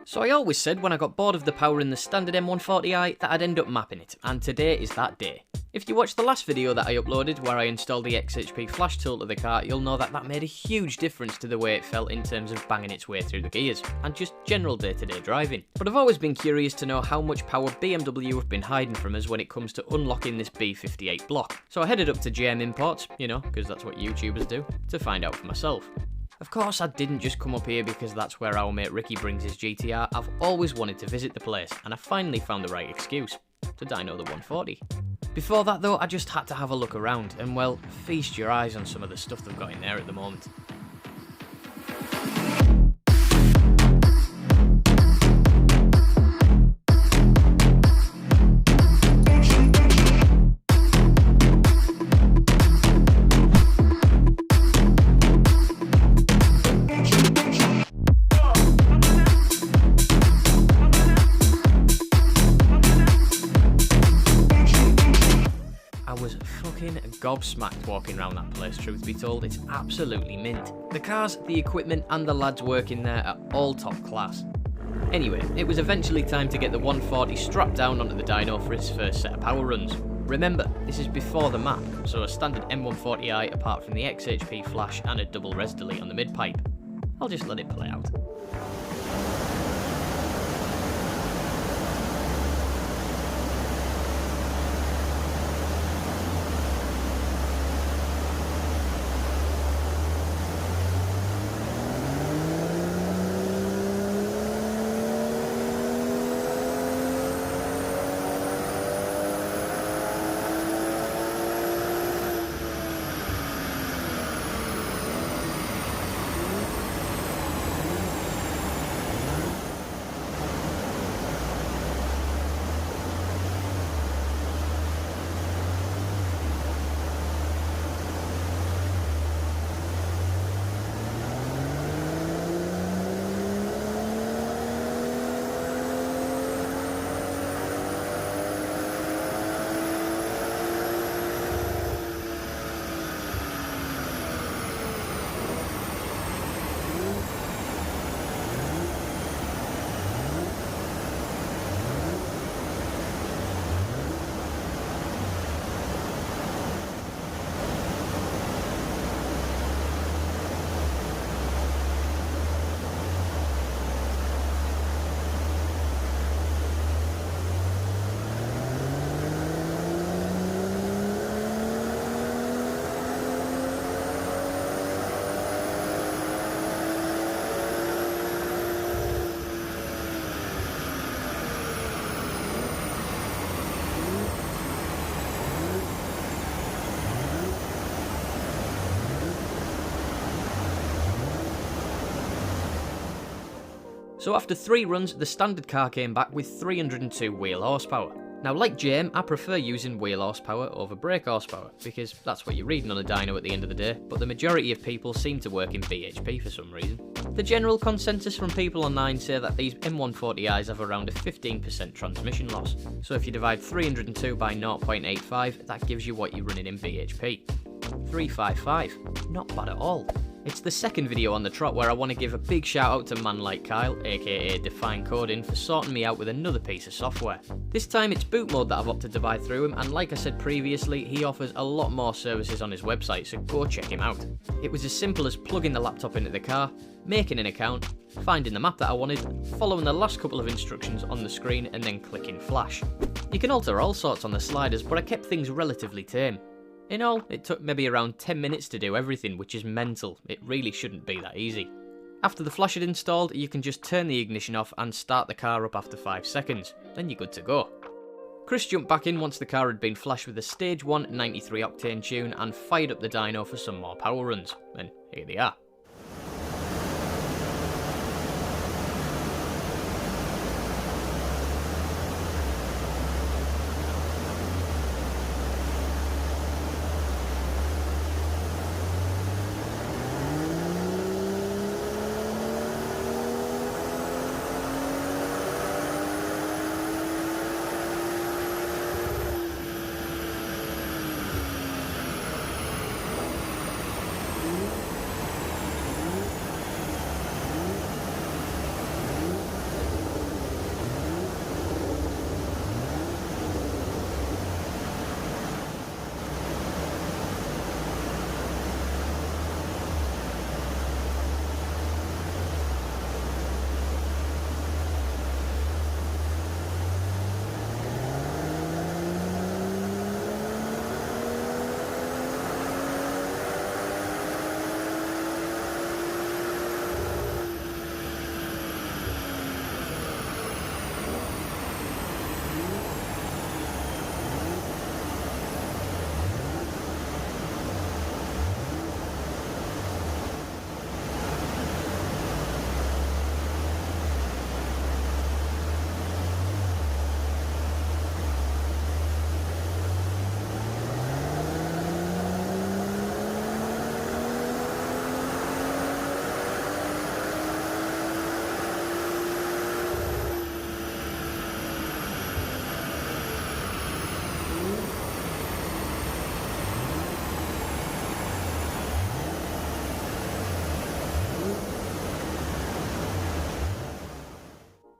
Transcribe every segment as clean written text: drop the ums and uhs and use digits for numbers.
So I always said when I got bored of the power in the standard M140i that I'd end up mapping it, and today is that day. If you watched the last video that I uploaded where I installed the XHP flash tool to the car, you'll know that that made a huge difference to the way it felt in terms of banging its way through the gears, and just general day-to-day driving. But I've always been curious to know how much power BMW have been hiding from us when it comes to unlocking this B58 block. So I headed up to JM Imports, you know, because that's what YouTubers do, to find out for myself. Of course, I didn't just come up here because that's where our mate Ricky brings his GTR. I've always wanted to visit the place, and I finally found the right excuse, to Dyno the 140. Before that though, I just had to have a look around, and well, feast your eyes on some of the stuff they've got in there at the moment. Gobsmacked walking around that place, truth be told. It's absolutely mint. The cars, the equipment and the lads working there are all top class. Anyway, it was eventually time to get the 140 strapped down onto the dyno for its first set of power runs. Remember, this is before the map, so a standard M140i apart from the XHP flash and a double res delete on the mid pipe. I'll just let it play out. So after 3 runs, the standard car came back with 302 wheel horsepower. Now like JM, I prefer using wheel horsepower over brake horsepower, because that's what you're reading on a dyno at the end of the day, but the majority of people seem to work in BHP for some reason. The general consensus from people online say that these M140i's have around a 15% transmission loss, so if you divide 302 by 0.85, that gives you what you're running in BHP. 355, not bad at all. It's the second video on the trot where I want to give a big shout out to man like Kyle, aka Define Coding, for sorting me out with another piece of software. This time it's boot mode that I've opted to buy through him, and like I said previously, he offers a lot more services on his website, so go check him out. It was as simple as plugging the laptop into the car, making an account, finding the map that I wanted, following the last couple of instructions on the screen and then clicking flash. You can alter all sorts on the sliders, but I kept things relatively tame. In all, it took maybe around 10 minutes to do everything, which is mental. It really shouldn't be that easy. After the flash had installed, you can just turn the ignition off and start the car up after 5 seconds. Then you're good to go. Chris jumped back in once the car had been flashed with a Stage 1 93 octane tune and fired up the dyno for some more power runs. And here they are.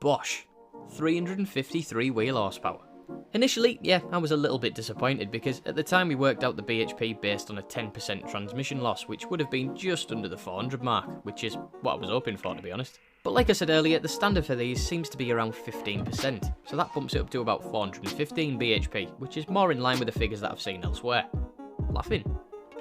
bosh, 353 wheel horsepower. Initially, yeah, I was a little bit disappointed because at the time we worked out the BHP based on a 10% transmission loss, which would have been just under the 400 mark, which is what I was hoping for, to be honest. But like I said earlier, the standard for these seems to be around 15%, so that bumps it up to about 415 BHP, which is more in line with the figures that I've seen elsewhere. Laughing.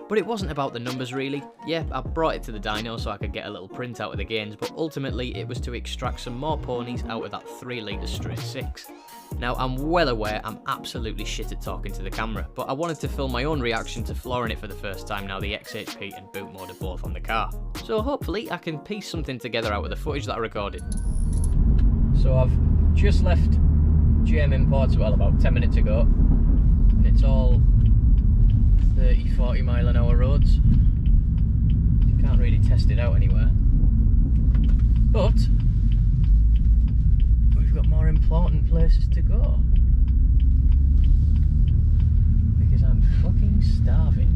But it wasn't about the numbers really. Yeah, I brought it to the dyno so I could get a little print out of the gains, but ultimately it was to extract some more ponies out of that 3 litre straight 6. Now I'm well aware I'm absolutely shit at talking to the camera, but I wanted to film my own reaction to flooring it for the first time now the XHP and boot mode are both on the car. So hopefully I can piece something together out of the footage that I recorded. So I've just left GM Imports, well, about 10 minutes ago, and it's all 30-40 mile an hour roads. You can't really test it out anywhere. But we've got more important places to go. Because I'm fucking starving.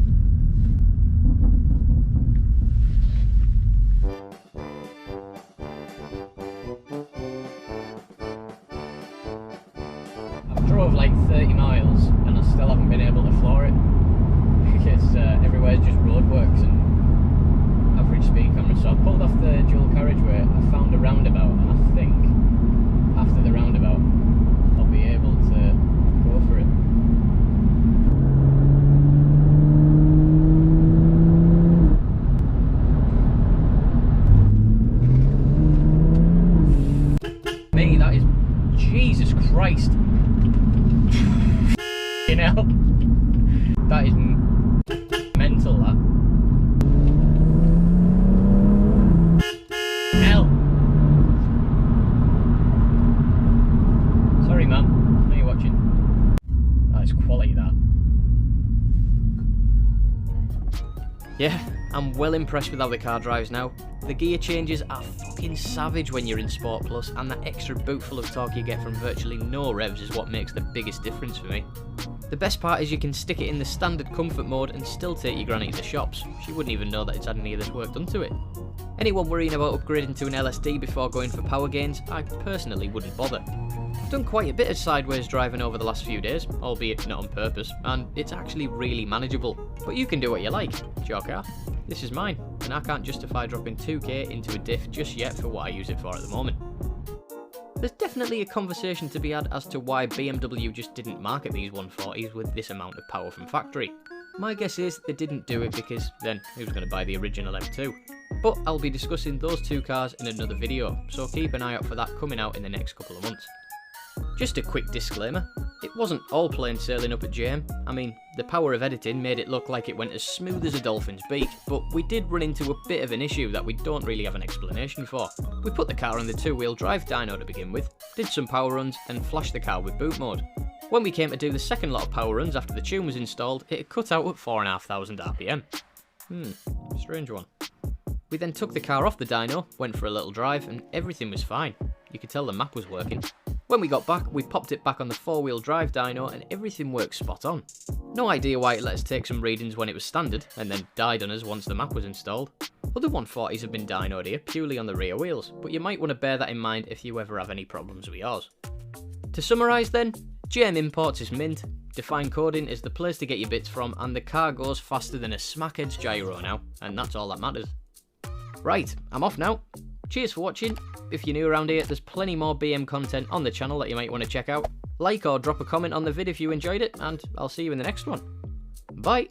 I've drove like 30 miles and I still haven't been able to floor it. Because everywhere's just roadworks and average speed cameras. So I pulled off the dual carriageway, I found a roundabout, and I think after the roundabout I'll be able to go for it. Me, that is Jesus Christ. You know, that is mental, that. Hell. Sorry, man. I know you're watching. That is quality, that. Yeah, I'm well impressed with how the car drives now. The gear changes are fucking savage when you're in Sport Plus, and that extra bootful of torque you get from virtually no revs is what makes the biggest difference for me. The best part is you can stick it in the standard comfort mode and still take your granny to the shops. She wouldn't even know that it's had any of this work done to it. Anyone worrying about upgrading to an LSD before going for power gains, I personally wouldn't bother. I've done quite a bit of sideways driving over the last few days, albeit not on purpose, and it's actually really manageable. But you can do what you like, it's your car. This is mine, and I can't justify dropping 2k into a diff just yet for what I use it for at the moment. There's definitely a conversation to be had as to why BMW just didn't market these 140s with this amount of power from factory. My guess is they didn't do it because then who's going to buy the original M2? But I'll be discussing those two cars in another video, so keep an eye out for that coming out in the next couple of months. Just a quick disclaimer, it wasn't all plain sailing up at JM. I mean, the power of editing made it look like it went as smooth as a dolphin's beak, but we did run into a bit of an issue that we don't really have an explanation for. We put the car on the 2-wheel drive dyno to begin with, did some power runs and flashed the car with boot mode. When we came to do the second lot of power runs after the tune was installed, it had cut out at 4,500 RPM. Strange one. We then took the car off the dyno, went for a little drive, and everything was fine. You could tell the map was working. When we got back, we popped it back on the 4-wheel drive dyno and everything worked spot on. No idea why it let us take some readings when it was standard, and then died on us once the map was installed. Other 140s have been dynoed here purely on the rear wheels, but you might want to bear that in mind if you ever have any problems with yours. To summarise then, GM Imports is mint, Define Coding is the place to get your bits from, and the car goes faster than a smackhead's gyro now, and that's all that matters. Right, I'm off now. Cheers for watching. If you're new around here, there's plenty more BM content on the channel that you might want to check out. Like or drop a comment on the vid if you enjoyed it, and I'll see you in the next one. Bye!